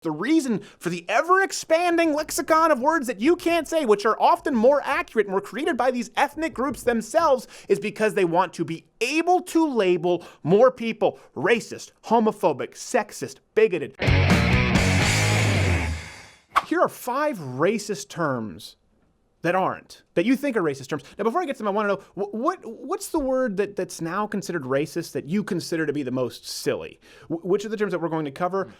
The reason for the ever-expanding lexicon of words that you can't say, which are often more accurate and were created by these ethnic groups themselves, is because they want to be able to label more people racist, homophobic, sexist, bigoted. Here are 5 racist terms that aren't, that you think are racist terms. Now, before I get to them, I want to know, what's the word that's now considered racist that you consider to be the most silly? Which of the terms that we're going to cover,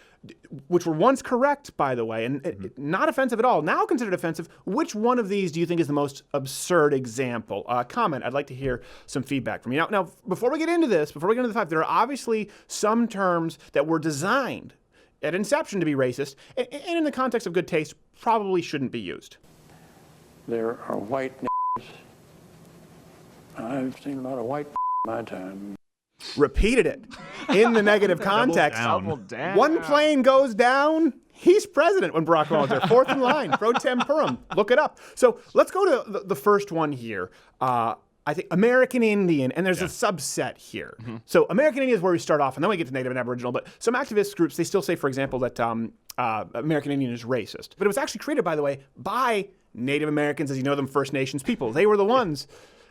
which were once correct, by the way, and not offensive at all, now considered offensive, which one of these do you think is the most absurd example? Comment. I'd like to hear some feedback from you. Now, before we get into this, before we get into the 5, there are obviously some terms that were designed at inception to be racist, and in the context of good taste, probably shouldn't be used. There are white n***s. I've seen a lot of white in my time. Repeated it in the negative context. Double down. One plane goes down, he's president when Barack Obama was there. Fourth in line, pro temporum. Look it up. So let's go to the first one here. I think American Indian, and there's a subset here. So American Indian is where we start off, and then we get to Native and Aboriginal. But some activist groups, they still say, for example, that American Indian is racist. But it was actually created, by the way, by Native Americans, as you know them, First Nations people. They were the ones.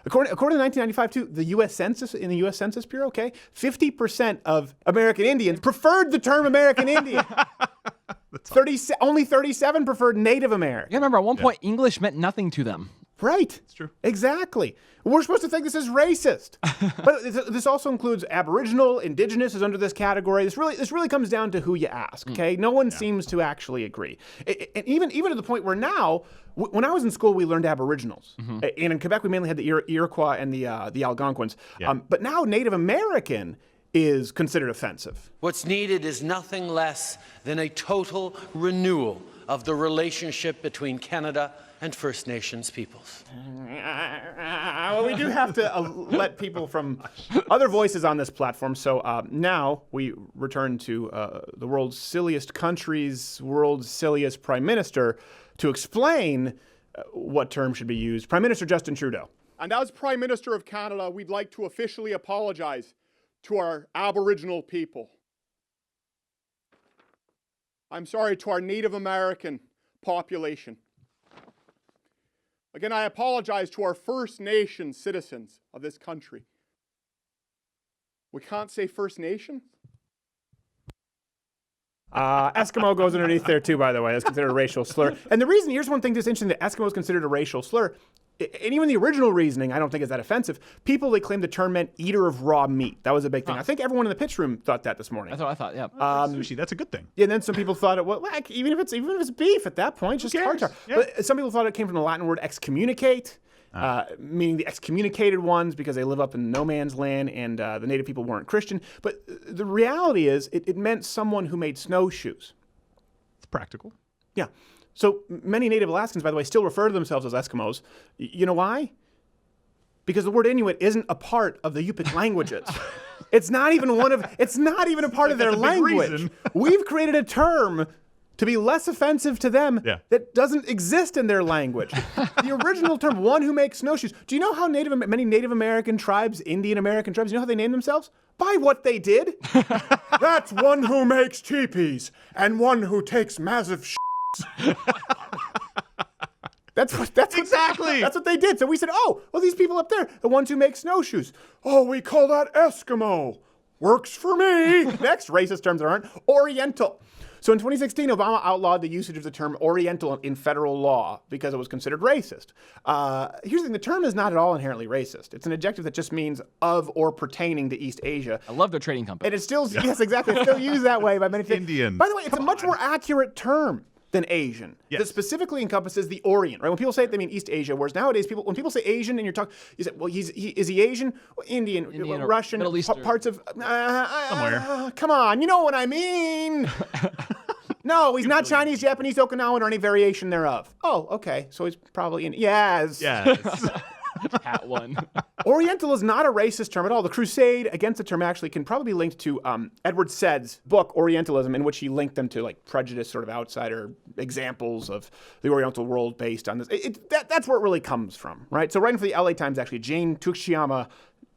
According to 1995, too, the U.S. Census, in the U.S. Census Bureau, 50% of American Indians preferred the term American Indian. Only 37 preferred Native American. You remember, at one point, English meant nothing to them. Right. It's true. Exactly. We're supposed to think this is racist. But this also includes Aboriginal, Indigenous is under this category. This really comes down to who you ask, okay? No one seems to actually agree. And even to the point where now, when I was in school, we learned Aboriginals. And in Quebec, we mainly had the Iroquois and the Algonquins. But now Native American is considered offensive. What's needed is nothing less than a total renewal of the relationship between Canada and First Nations peoples. Well, we do have to let people from other voices on this platform. So now we return to the world's silliest country's world's silliest prime minister to explain what term should be used. Prime Minister Justin Trudeau. And as Prime Minister of Canada, we'd like to officially apologize to our Aboriginal people. I'm sorry, to our Native American population. Again, I apologize to our First Nation citizens of this country. We can't say First Nation? Eskimo goes underneath there too, by the way. That's considered a racial slur. And the reason, here's one thing that's interesting, that Eskimo is considered a racial slur, and even the original reasoning, I don't think is that offensive. People, they claimed the term meant eater of raw meat. That was a big thing. I think everyone in the pitch room thought that this morning. That's what I thought, yeah. Sushi, that's a good thing. Yeah, and then some people thought it, well, like, even if it's beef at that point, it's just tartar. Yeah. But some people thought it came from the Latin word excommunicate, meaning the excommunicated ones because they live up in no man's land and the native people weren't Christian. But the reality is it meant someone who made snowshoes. It's practical. Yeah. So many Native Alaskans, by the way, still refer to themselves as Eskimos. You know why? Because the word Inuit isn't a part of the Yupik languages. It's not even a part of their language. We've created a term to be less offensive to them that doesn't exist in their language. The original term, one who makes snowshoes. Do you know how many Native American tribes, Indian American tribes, you know how they name themselves? By what they did. That's one who makes teepees and one who takes massive That's what they did. So we said, oh, well, these people up there, the ones who make snowshoes. Oh, we call that Eskimo. Works for me. Next, racist terms that aren't. Oriental. So in 2016, Obama outlawed the usage of the term Oriental in federal law because it was considered racist. Here's the thing, the term is not at all inherently racist. It's an adjective that just means of or pertaining to East Asia. I love their trading company. And it's still, yes, exactly, it's still used that way by many people. Indian. By the way, it's a much more accurate term than Asian. That specifically encompasses the Orient, right? When people say it, they mean East Asia, whereas nowadays, when people say Asian and you're talking, you say, well, is he Asian? Well, Indian Russian, Middle Eastern. Parts of, somewhere. Come on, you know what I mean. No, he's not Chinese, Japanese, Okinawan, or any variation thereof. Oh, okay, so he's probably in, yes. Hat one. Oriental is not a racist term at all. The crusade against the term actually can probably be linked to Edward Said's book, Orientalism, in which he linked them to like prejudiced sort of outsider examples of the Oriental world based on this. That's where it really comes from, right? So writing for the LA Times, actually, Jane Tuchiyama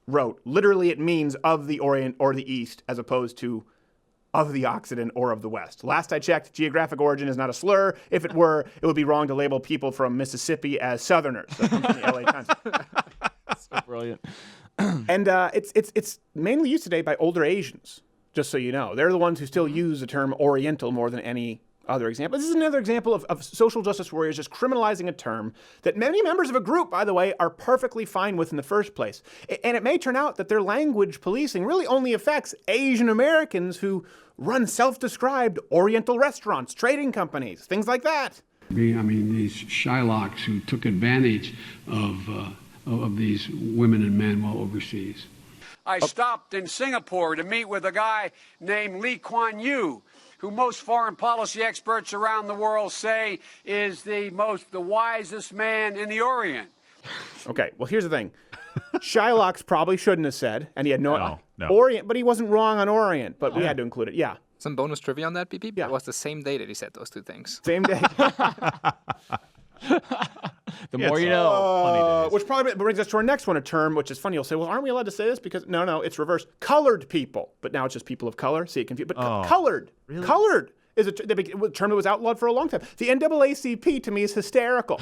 wrote, literally it means of the Orient or the East as opposed to of the Occident or of the West. Last I checked, geographic origin is not a slur. If it were, it would be wrong to label people from Mississippi as Southerners. That comes from the LA Times. So brilliant. And it's mainly used today by older Asians, just so you know. They're the ones who still use the term Oriental more than any other example. This is another example of social justice warriors just criminalizing a term that many members of a group, by the way, are perfectly fine with in the first place. And it may turn out that their language policing really only affects Asian Americans who run self-described Oriental restaurants, trading companies, things like that. I mean, these Shylocks who took advantage of these women and men while overseas. I stopped in Singapore to meet with a guy named Lee Kuan Yew, who most foreign policy experts around the world say is the wisest man in the Orient. Okay, well, here's the thing. Shylocks probably shouldn't have said, and he had no. Orient, but he wasn't wrong on Orient, but we had to include it, yeah. Some bonus trivia on that, BP? Yeah. It was the same day that he said those two things. Same day. The more you know. Which probably brings us to our next one, a term which is funny. You'll say, well, aren't we allowed to say this? Because no, it's reversed. Colored people. But now it's just people of color. See, it confused. But colored. Really? Colored is a term that was outlawed for a long time. The NAACP, to me, is hysterical.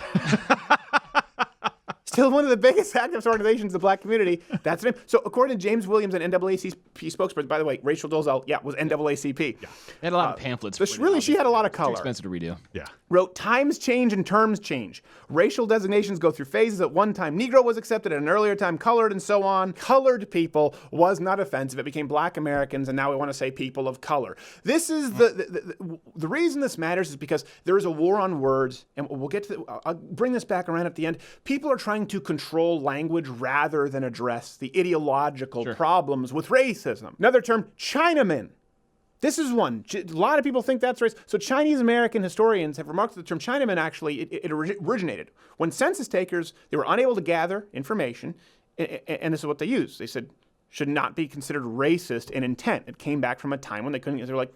Still one of the biggest activist organizations in the black community. That's the name. So according to James Williams, an NAACP spokesperson, by the way, Rachel Dolezal, was NAACP. Yeah. They had a lot of pamphlets. She had a lot of color. It's expensive to redo. Yeah. Wrote, times change and terms change. Racial designations go through phases. At one time, Negro was accepted. At an earlier time, colored, and so on. Colored people was not offensive. It became black Americans, and now we want to say people of color. This is the reason this matters is because there is a war on words, and we'll get to I'll bring this back around at the end. People are trying to control language rather than address the ideological problems with racism. Another term, Chinaman. This is one. A lot of people think that's race. So Chinese American historians have remarked that the term Chinaman actually, it originated when census takers, they were unable to gather information, and this is what they used. They said, should not be considered racist in intent. It came back from a time when they couldn't, they were like,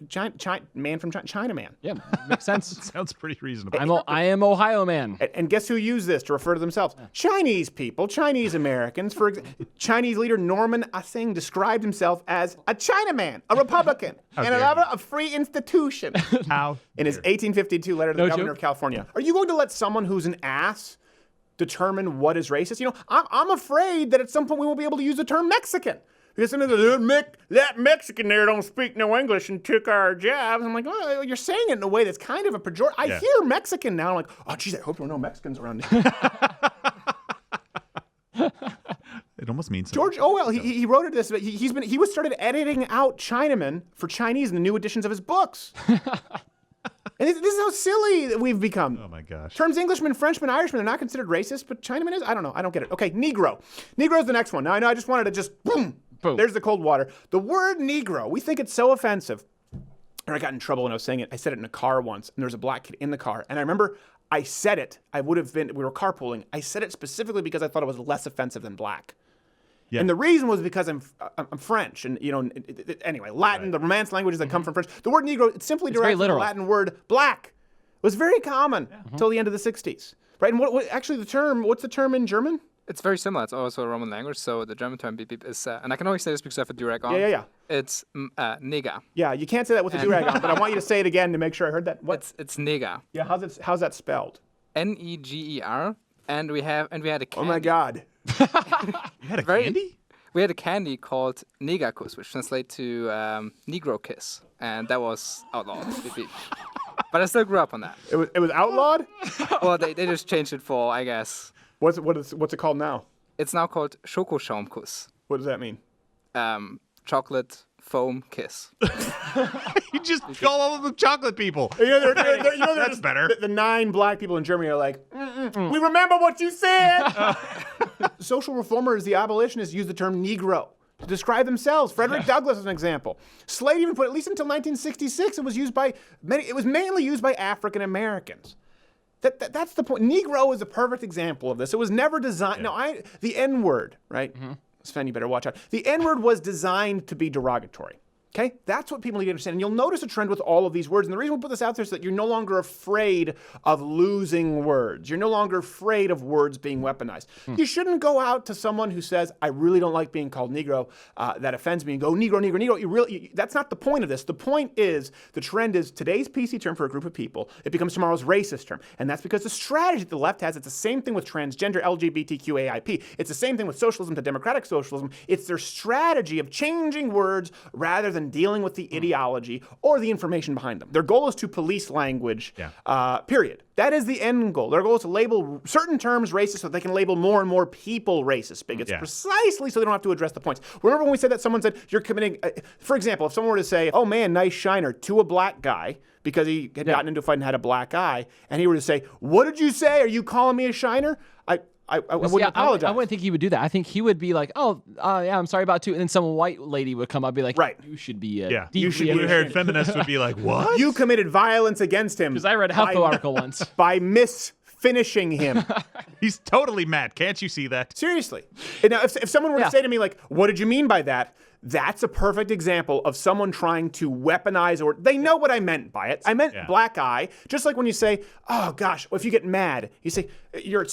man from Chinaman. Yeah, makes sense. Sounds pretty reasonable. I am Ohio man. And guess who used this to refer to themselves? Chinese people, Chinese Americans. For example, Chinese leader Norman Asing described himself as a Chinaman, a Republican, and a lover of free institution. How? In his 1852 letter to the governor of California. Are you going to let someone who's an ass determine what is racist? You know, I'm afraid that at some point we won't be able to use the term Mexican. Because that Mexican there don't speak no English and took our jobs. I'm like, oh, you're saying it in a way that's kind of a pejorative. I hear Mexican now. I'm like, oh, geez, I hope there are no Mexicans around here. It almost means George Orwell, he wrote this. He was started editing out Chinaman for Chinese in the new editions of his books. And this is how silly that we've become. Oh, my gosh. Terms Englishman, Frenchman, Irishman, they're not considered racist, but Chinaman is? I don't know. I don't get it. Okay, Negro. Negro is the next one. Now, I know I just wanted to just, boom. There's the cold water. The word Negro, we think it's so offensive. And I got in trouble when I was saying it. I said it in a car once, and there was a black kid in the car. And I remember I said it. We were carpooling. I said it specifically because I thought it was less offensive than black. Yeah. And the reason was because I'm French, and anyway, Latin, the Romance languages that come from French. The word Negro, it's simply derived from the Latin word black. It was very common until the end of the 60s, right? And what actually what's the term in German? It's very similar. It's also a Roman language, so the German term beep beep is, and I can always say this because I have a durag on. Yeah. It's nega. Yeah, you can't say that with a durag on, but I want you to say it again to make sure I heard that. What? It's nega. Yeah, how's that spelled? Neger, and we had a candy. Oh my God. You had a candy? We had a candy called Negakus, which translates to Negro kiss, and that was outlawed. But I still grew up on that. It was outlawed? Well, they just changed it for, I guess. What's it called now? It's now called Schokoschaumkuss. What does that mean? Chocolate foam kiss. You just call all of them chocolate people. That's better. The 9 black people in Germany are like, we remember what you said. Social reformers, the abolitionists, use the term Negro to describe themselves. Frederick Douglass is an example. Slade even put, at least until 1966, it was mainly used by African Americans. That's the point. Negro is a perfect example of this. It was never designed. Yeah. The N-word, right? Sven, you better watch out. The N-word was designed to be derogatory. Okay, that's what people need to understand. And you'll notice a trend with all of these words. And the reason we put this out there is that you're no longer afraid of losing words. You're no longer afraid of words being weaponized. You shouldn't go out to someone who says, I really don't like being called Negro, that offends me, and go, Negro, Negro, Negro. That's not the point of this. The point is, the trend is today's PC term for a group of people, it becomes tomorrow's racist term. And that's because the strategy that the left has, it's the same thing with transgender, LGBTQAIP. It's the same thing with socialism to democratic socialism. It's their strategy of changing words rather than dealing with the ideology or the information behind them. Their goal is to police language, period. That is the end goal. Their goal is to label certain terms racist so they can label more and more people racist bigots, precisely so they don't have to address the points. Remember when we said that someone said, you're committing, for example, if someone were to say, oh man, nice shiner, to a black guy, because he had gotten into a fight and had a black eye, and he were to say, what did you say? Are you calling me a shiner? I wouldn't apologize. I wouldn't think he would do that. I think he would be like, oh, yeah, I'm sorry about too. And then some white lady would come up and be like, right. You should be you should be heard. Feminists would be like, what? You committed violence against him. Because I read a HuffPo article once. By finishing him. He's totally mad. Can't you see that? Seriously. And now, if someone were to say to me, like, what did you mean by that? That's a perfect example of someone trying to weaponize, or they know what I meant by it. I meant black eye. Just like when you say, oh gosh, if you get mad, you say, you're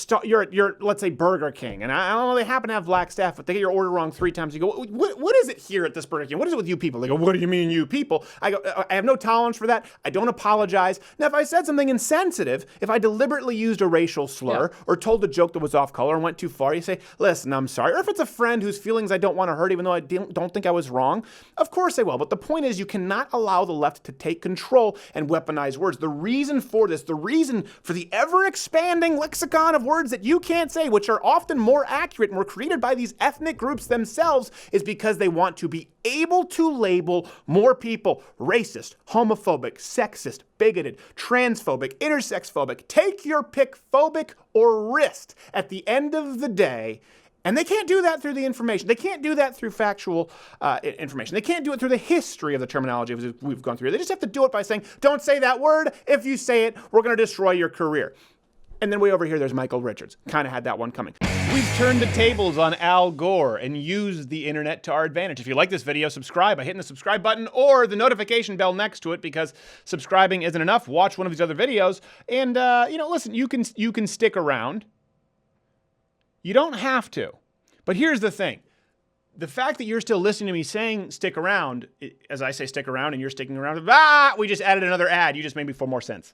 let's say Burger King, and I don't know, they happen to have black staff, but they get your order wrong 3 times. You go, what is it here at this Burger King? What is it with you people? They go, what do you mean you people? I go, I have no tolerance for that. I don't apologize. Now, if I said something insensitive, if I deliberately used a racial slur or told a joke that was off color and went too far, you say, listen, I'm sorry. Or if it's a friend whose feelings I don't want to hurt, even though I don't think I was wrong, of course I will. But the point is, you cannot allow the left to take control and weaponize words. The reason for this, the reason for the ever-expanding lexicon of words that you can't say, which are often more accurate and were created by these ethnic groups themselves, is because they want to be able to label more people racist, homophobic, sexist, bigoted, transphobic, intersexphobic, take your pick, phobic or wrist at the end of the day. And they can't do that through the information. They can't do that through factual information. They can't do it through the history of the terminology we've gone through. They just have to do it by saying, don't say that word. If you say it, we're going to destroy your career. And then way over here, there's Michael Richards. Kind of had that one coming. We've turned the tables on Al Gore and used the internet to our advantage. If you like this video, subscribe by hitting the subscribe button or the notification bell next to it, because subscribing isn't enough. Watch one of these other videos. And, listen, you can stick around. You don't have to. But here's the thing. The fact that you're still listening to me saying stick around, as I say stick around and you're sticking around, we just added another ad. You just made me feel more sense.